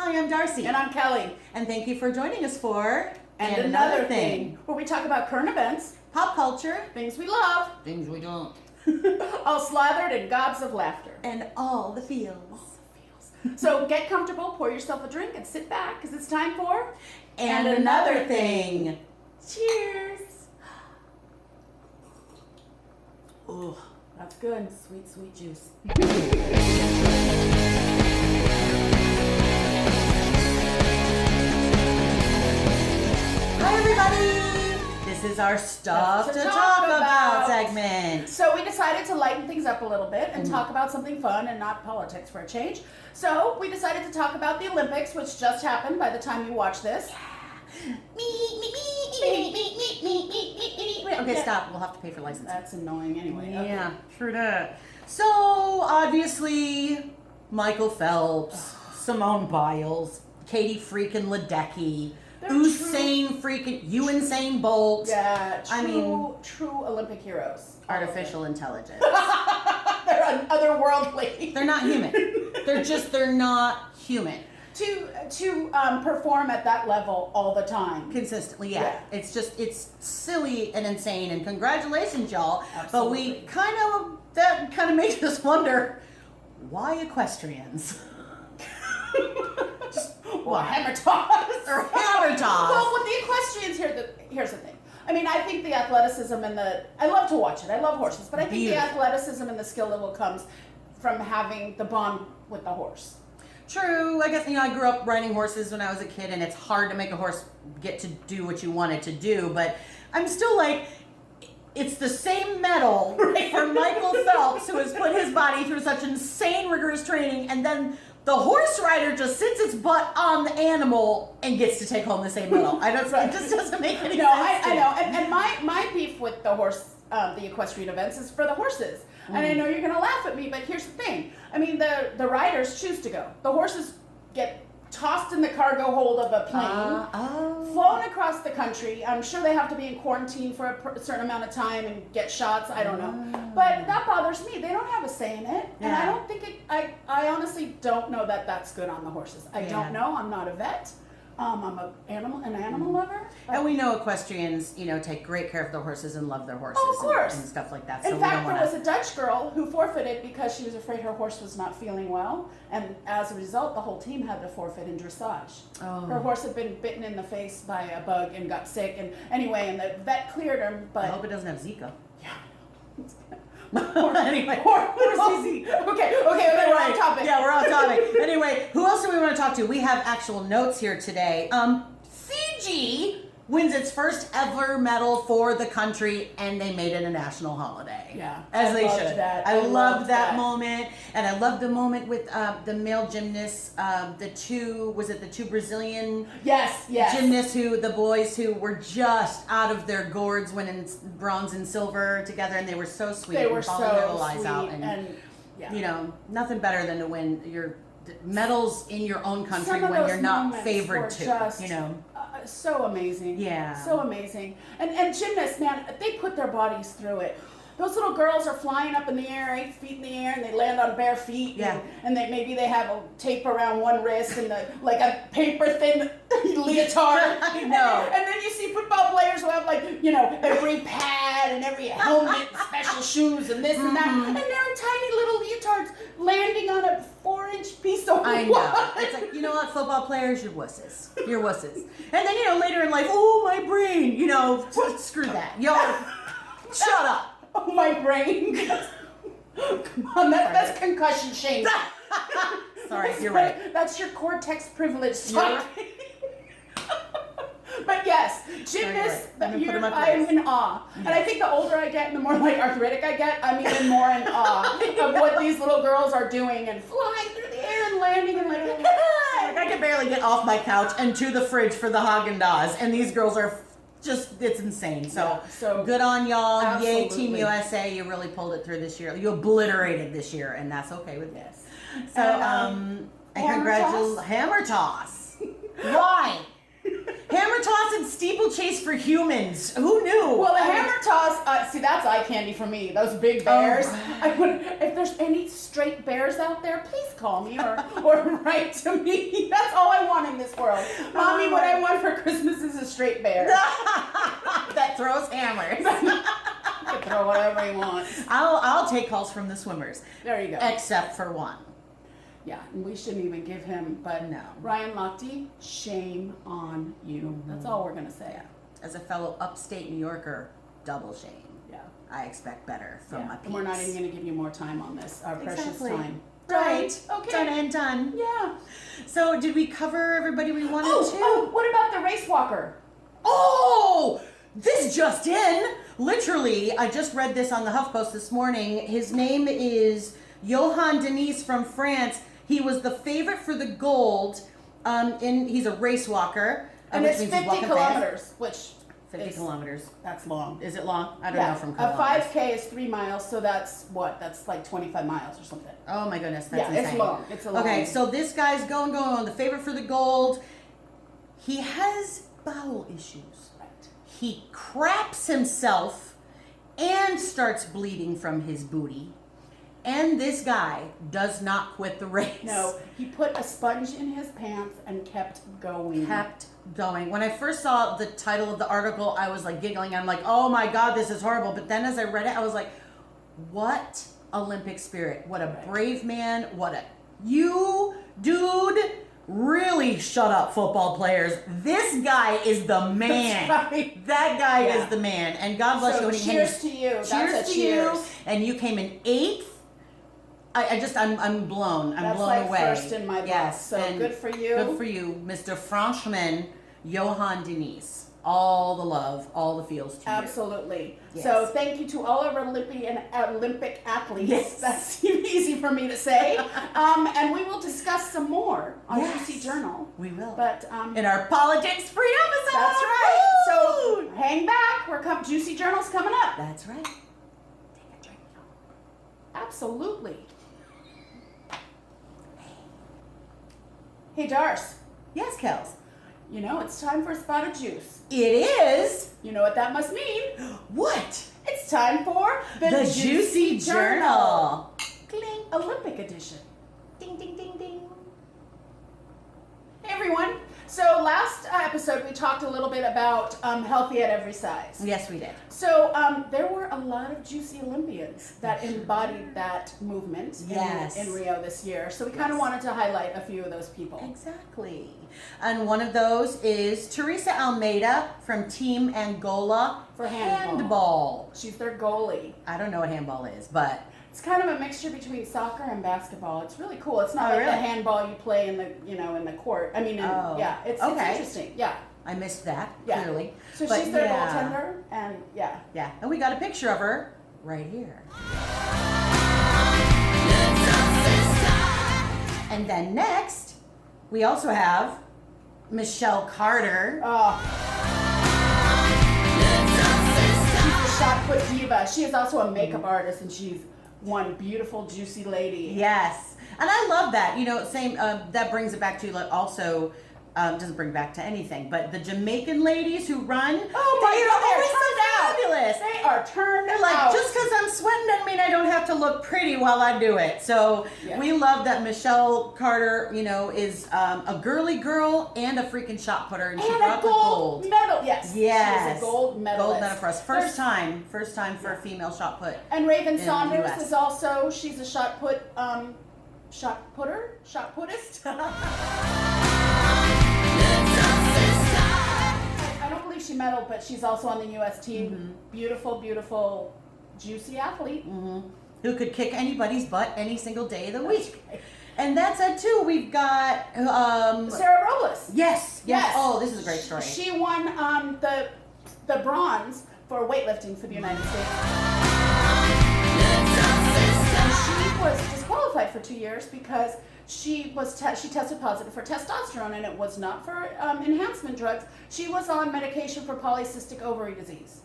Hi, I'm Darcy. And I'm Kelly. And thank you for joining us for And Another Thing, where we talk about current events, pop culture, things we love, things we don't, all slathered in gobs of laughter. and all the feels. So get comfortable, pour yourself a drink, and sit back, because it's time for And Another Thing. Cheers. Ooh, That's good. sweet, sweet juice. Hi, everybody. This is our Stuff to Talk About segment. So we decided to lighten things up a little bit and talk about something fun and not politics for a change. So we decided to talk about the Olympics, which just happened by the time you watch this. Okay, stop. We'll have to pay for licensing. That's annoying anyway. Okay. Yeah, true that. So, obviously, Michael Phelps, Simone Biles, Katie freaking Ledecky, They're Usain Usain Bolt. Yeah, I mean, true Olympic heroes. artificial intelligence. They're otherworldly. They're not human. They're not human. To perform at that level all the time. Consistently, yeah. It's silly and insane, and congratulations, y'all. Absolutely. But that kind of makes us wonder, why equestrians? Well, hammer toss. Or hammer toss. Well, with the equestrians, here's the thing. I mean, I think the athleticism and I love to watch it. I love horses, but I think Beautiful. the athleticism and the skill level comes from having the bond with the horse. True. I guess, I grew up riding horses when I was a kid, and it's hard to make a horse get to do what you want it to do, but I'm still like, it's the same medal for Michael Phelps, who has put his body through such insane, rigorous training, and then the horse rider just sits its butt on the animal and gets to take home the same medal. It just doesn't make any sense. I know. And my beef with the horse, the equestrian events is for the horses. And I know you're going to laugh at me, but here's the thing. I mean, the riders choose to go. The horses get tossed in the cargo hold of a plane, flown across the country. I'm sure they have to be in quarantine for a certain amount of time and get shots. I don't know. But that bothers me. They don't have a say in it. And I don't think I honestly don't know that that's good on the horses. I don't know. I'm not a vet. I'm an animal lover. And we know equestrians, take great care of their horses and love their horses. Oh, of course. And stuff like that. In fact, there was a Dutch girl who forfeited because she was afraid her horse was not feeling well. And as a result, the whole team had to forfeit in dressage. Oh. Her horse had been bitten in the face by a bug and got sick. And anyway, and the vet cleared her, but... I hope it doesn't have Zika. Yeah. Anyway, Okay, we're on topic. Yeah, we're on topic. Anyway, who else do we want to talk to? We have actual notes here today. Fiji wins its first ever medal for the country, and they made it a national holiday. Yeah, as they should. I loved that moment, and I loved the moment with the male gymnasts. The two Brazilian gymnasts the boys who were just out of their gourds winning bronze and silver together, and they were so sweet. They were and so their little eyes sweet, out, and nothing better than to win your medals in your own country when you're not favored to. So amazing. Yeah. So amazing. And gymnasts, man, they put their bodies through it. Those little girls are flying up in the air, 8 feet in the air, and they land on bare feet. Yeah. And maybe they have a tape around one wrist and like a paper thin leotard. I know. And then you see football players who have every pad and every helmet, and special shoes, and this and that, and they're in tiny little leotards landing on a 4-inch piece of wood. I know. It's like, you know what, football players, you're wusses. You're wusses. And then, later in life, oh, my brain, screw that. Shut up. Oh, my brain. Come on, that's concussion shame. Sorry, you're right. That's your cortex privilege. But yes, gymnasts, I'm in awe. Yes. And I think the older I get and the more arthritic I get, I'm even more in awe of what these little girls are doing and flying through the air and landing and I can barely get off my couch and to the fridge for the Haagen-Dazs, and these girls are it's insane. So good on y'all. Absolutely. Yay, Team USA. You really pulled it through this year. You obliterated this year, and that's okay with me. Yes. So, and congratulations. Hammer toss. Why? Hammer toss and steeplechase for humans. Who knew? Well, the hammer toss, see, that's eye candy for me. Those big bears. If there's any straight bears out there, please call me or write to me. That's all I want in this world. Mommy, what I want for Christmas is a straight bear. That throws hammers. You can throw whatever you want. I'll take calls from the swimmers. There you go. Except for one. Yeah, and we shouldn't even give him, but No. Ryan Lochte, shame on you. That's all we're going to say. Yeah. As a fellow upstate New Yorker, double shame. Yeah. I expect better from my peeps. And we're not even going to give you more time on this, our precious Exactly. time. Right. Okay. Done and done. Yeah. So did we cover everybody we wanted to? Oh, what about the race walker? Oh! This just in! Literally, I just read this on the HuffPost this morning. His name is Johan Denis from France. He was the favorite for the gold. He's a race walker. And which it's means he's 50 walking kilometers, fast. which 50 is, kilometers. that's long. Is it long? I don't know from A kilometers. 5K is 3 miles, so that's what? That's like 25 miles or something. Oh my goodness, that's Yeah, insane. it's long. It's a long. Okay, so this guy's going on, the favorite for the gold. He has bowel issues. Right. He craps himself and starts bleeding from his booty. And this guy does not quit the race. No, he put a sponge in his pants and kept going. Kept going. When I first saw the title of the article, I was like giggling. I'm like, oh my God, this is horrible. But then as I read it, I was like, what Olympic spirit. What a brave man. You, dude, really shut up, football players. This guy is the man. That's right. That guy is the man. And God bless So you. cheers to you. Cheers That's a to cheers. you. And you came in 8th. I'm blown. I'm That's blown like away. first in my book. Yes. So and good for you. Good for you, Mr. Frenchman, Johan Denis. All the love, all the feels to you. Absolutely. Yes. So thank you to all of our Olympic athletes. Yes. That seemed easy for me to say. And we will discuss some more on Yes. Juicy Journal. We will. But in our politics free episode. that's right. Woo! So hang back. Juicy Journal's coming up. That's right. Take a drink. Absolutely. Hey, Darce. Yes, Kels. You know, it's time for a spot of juice. It is. You know what that must mean? What? It's time for The Juicy Journal. Cling, Olympic edition. Ding, ding, ding, ding. Hey, everyone. So last episode, we talked a little bit about healthy at every size. Yes, we did. So there were a lot of juicy Olympians that embodied that movement in Rio this year. So we kind of wanted to highlight a few of those people. Exactly. And one of those is Teresa Almeida from Team Angola For handball. handball. She's their goalie. I don't know what handball is, but It's kind of a mixture between soccer and basketball. It's really cool. It's not Oh, like really? the handball you play in the court. I mean, it's okay. interesting. Yeah. I missed that, Yeah. clearly. So But she's their yeah. goaltender, and yeah. Yeah, and we got a picture of her right here. And then next, we also have Michelle Carter. Oh. She's the shot put diva. She is also a makeup artist, and she's one beautiful, juicy lady. Yes, and I love that. You know, same. That brings it back to like also. Doesn't bring back to anything, but the Jamaican ladies who run. Oh my God, they're they're turned out. fabulous. They are turned They're like, out. just because I'm sweating doesn't mean I don't have to look pretty while I do it. So Yeah. we love that Michelle Carter, you know, is a girly girl and a freaking shot putter, and she and brought a the gold. medal. Yes. Yes, She's a gold medalist. Gold medal for us. First time for a female shot put. And Raven in the Saunders US. is also, she's a shot puttist. I don't believe she medaled, but she's also on the U.S. team. Mm-hmm. Beautiful, beautiful, juicy athlete. Who could kick anybody's butt any single day of the week. And that's it too. We've got Sarah Robles. Yes. Yes. Oh, this is a great story. She won the bronze for weightlifting for the United States. And she was disqualified for 2 years because she tested positive for testosterone, and it was not for enhancement drugs. She was on medication for polycystic ovary disease.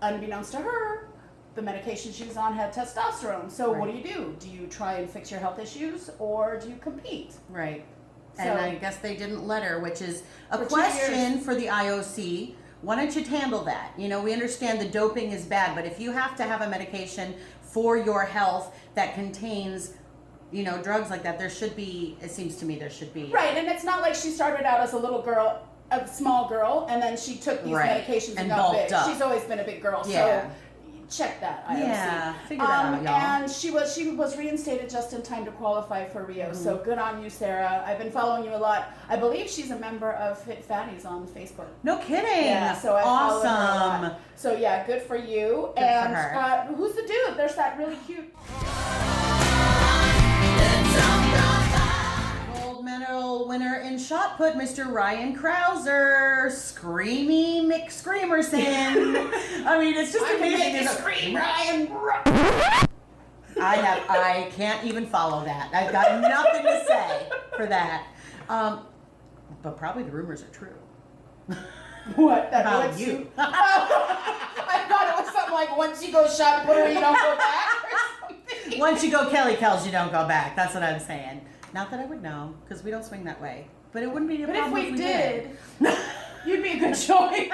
Unbeknownst to her, the medication she was on had testosterone. So what do? Do you try and fix your health issues, or do you compete? Right. And I guess they didn't let her, which is a For 2 question years. for the IOC. Why don't you handle that? You know, we understand the doping is bad, but if you have to have a medication for your health that contains, you know, drugs like that, there should be, it seems to me there should be. Right, and it's not like she started out as a little girl, a small girl, and then she took these medications and got bulked big. up. She's always been a big girl, Yeah. so check that, IOC. Yeah, figure that out, y'all. And she was reinstated just in time to qualify for Rio. So good on you, Sarah. I've been following you a lot. I believe she's a member of Fit Fatties on Facebook. No kidding. Yeah, so I follow her a awesome. lot. So yeah, good for you. Good for and her. Who's the dude? There's that really cute. Gold medal winner in shot put, Mr. Ryan Krauser, Screamy McScreamerson. I mean, it's just amazing. Make you scream, Ryan. I can't even follow that. I've got nothing to say for that. But probably the rumors are true. What? That About once you. I thought it was something like once you go shot putter, you don't go back or something. Once you go Kelly Kells, you don't go back. That's what I'm saying. Not that I would know, because we don't swing that way. But it wouldn't be a But if problem we did, you'd be a good choice.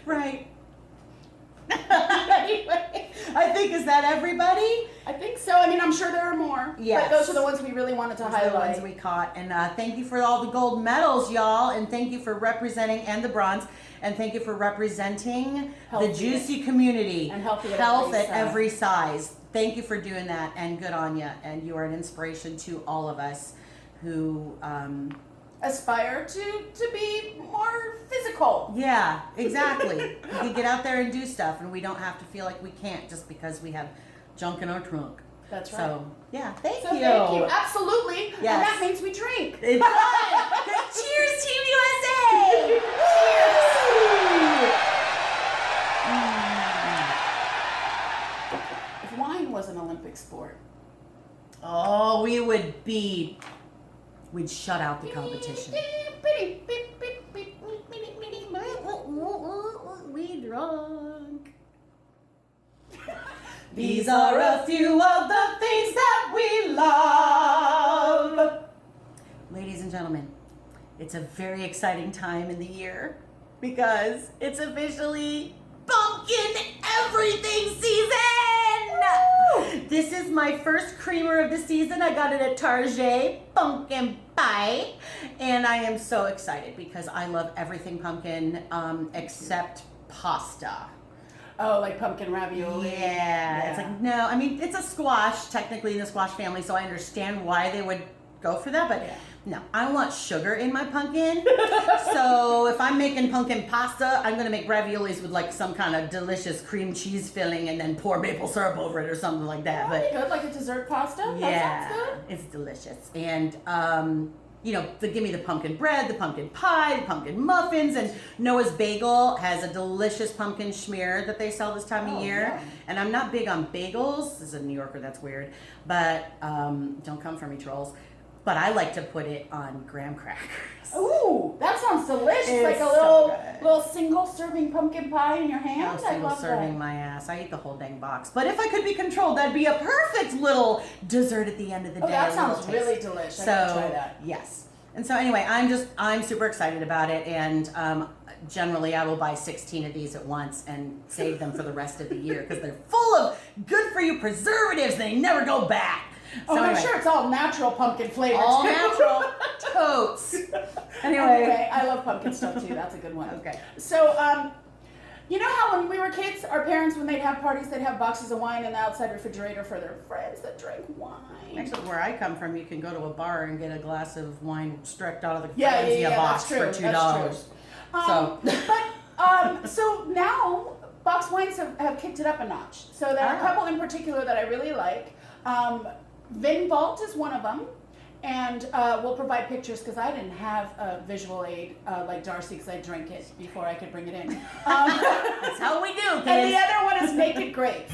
Right. Anyway, I think, is that everybody? I think so. I mean, I'm sure there are more. Yes. But those are the ones we really wanted to Those are the highlight. ones we caught. And thank you for all the gold medals, y'all. And thank you for representing, and the bronze. And thank you for representing Healthy. the juicy community. And healthy at Health every at size. every size. Thank you for doing that. And good on you. And you are an inspiration to all of us who, Aspire to be more physical. yeah, exactly. We can get out there and do stuff, and we don't have to feel like we can't just because we have junk in our trunk. That's right. So, yeah, thank So you. thank you. Absolutely. Yes. And that means we drink. It does. Cheers, Team USA! If wine was an Olympic sport. Oh, we'd shut out the competition. We drunk. These are a few of the things that we love. Ladies and gentlemen, it's a very exciting time in the year because it's officially pumpkin everything season. This is my first creamer of the season. I got it at Target, pumpkin pie. And I am so excited because I love everything pumpkin except pasta. Oh, like pumpkin ravioli. Yeah. It's like, no, I mean, it's a squash, technically in the squash family, so I understand why they would go for that, but Yeah. no, I want sugar in my pumpkin. So if I'm making pumpkin pasta, I'm gonna make raviolis with like some kind of delicious cream cheese filling and then pour maple syrup over it or something like that. That'd But be good, like a dessert pasta. yeah, That sounds good. it's delicious. And you know, give me the pumpkin bread, the pumpkin pie, the pumpkin muffins, and Noah's Bagel has a delicious pumpkin schmear that they sell this time Oh, of year. yum. And I'm not big on bagels. This is a New Yorker, that's weird. But don't come for me, trolls. But I like to put it on graham crackers. Ooh, that sounds delicious. It's like a so good. little single serving pumpkin pie in your hand. No I single love serving that. my ass. I eat the whole dang box. But if I could be controlled, that'd be a perfect little dessert at the end of the Oh, day. that a little sounds taste. really delicious. So, I gotta try that. yes. And so anyway, I'm super excited about it, and generally I will buy 16 of these at once and save them for the rest of the year because they're full of good for you preservatives. They never go bad. Oh, So I'm anyway, sure it's all natural pumpkin flavor. all too. natural totes. Anyway, I love pumpkin stuff too. That's a good one. Okay. So, you know how when we were kids, our parents, when they'd have parties, they'd have boxes of wine in the outside refrigerator for their friends that drank wine. Actually, where I come from, you can go to a bar and get a glass of wine strecked out of the Yeah, Franzia box that's true. for $2. That's true. So now box wines have kicked it up a notch. So there are a couple in particular that I really like. Vin Vault is one of them. And we'll provide pictures because I didn't have a visual aid like Darcy because I drank it before I could bring it in. That's how we do, kids. And the other one is Naked Grapes.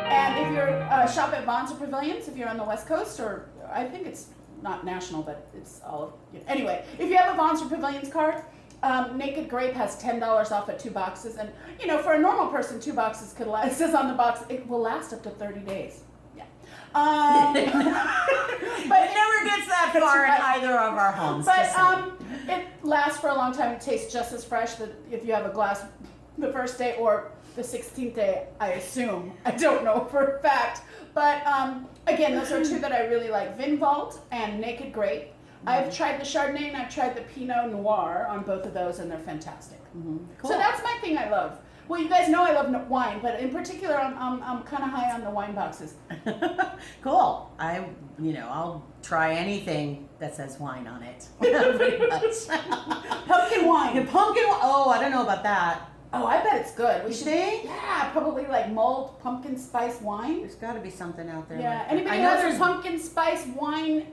And if you're shop at Vons or Pavilions, if you're on the West Coast, or I think it's not national, but it's all. Anyway, if you have a Vons or Pavilions card, Naked Grape has $10 off at 2 boxes. And, you know, for a normal person, 2 boxes could last. It says on the box, it will last up to 30 days. Yeah. bar in either of our homes. But just saying. it lasts for a long time. It tastes just as fresh that if you have a glass the first day or the 16th day, I assume. I don't know for a fact. But again, those are two that I really like, Vin Vault and Naked Grape. I've tried the Chardonnay and I've tried the Pinot Noir on both of those, and they're fantastic. Cool. So that's my thing I love. Well, you guys know I love wine, but in particular, I'm kind of high on the wine boxes. Cool. I'll try anything that says wine on it. Pretty much. Pumpkin wine. Pumpkin wine. Oh, I don't know about that. Oh, I bet it's good. We You should. think? Yeah, probably like mulled pumpkin spice wine. There's got to be something out there. Yeah. Like that. Anybody I who know has a there's pumpkin spice wine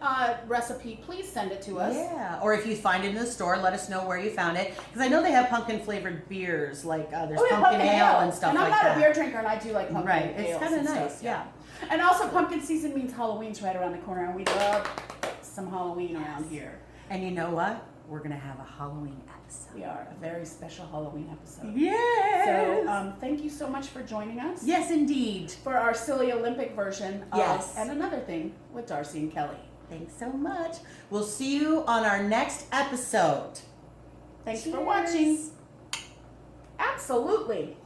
recipe, please send it to us. Yeah, or if you find it in the store, let us know where you found it. Because I know they have pumpkin flavored beers, like there's Oh, yeah, pumpkin ale and stuff and I'm like not that. a beer drinker, and I do like pumpkin Right, it's ales kind of and nice. stuff, Yeah. And also, pumpkin season means Halloween's right around the corner, and we love some Halloween around here. And you know what? We're gonna have a Halloween episode. We are a very special Halloween episode. Yes. So thank you so much for joining us. Yes, indeed. For our silly Olympic version of Yes. And Another Thing with Darcy and Kelly. Thanks so much. We'll see you on our next episode. Thanks Cheers. for watching. Absolutely.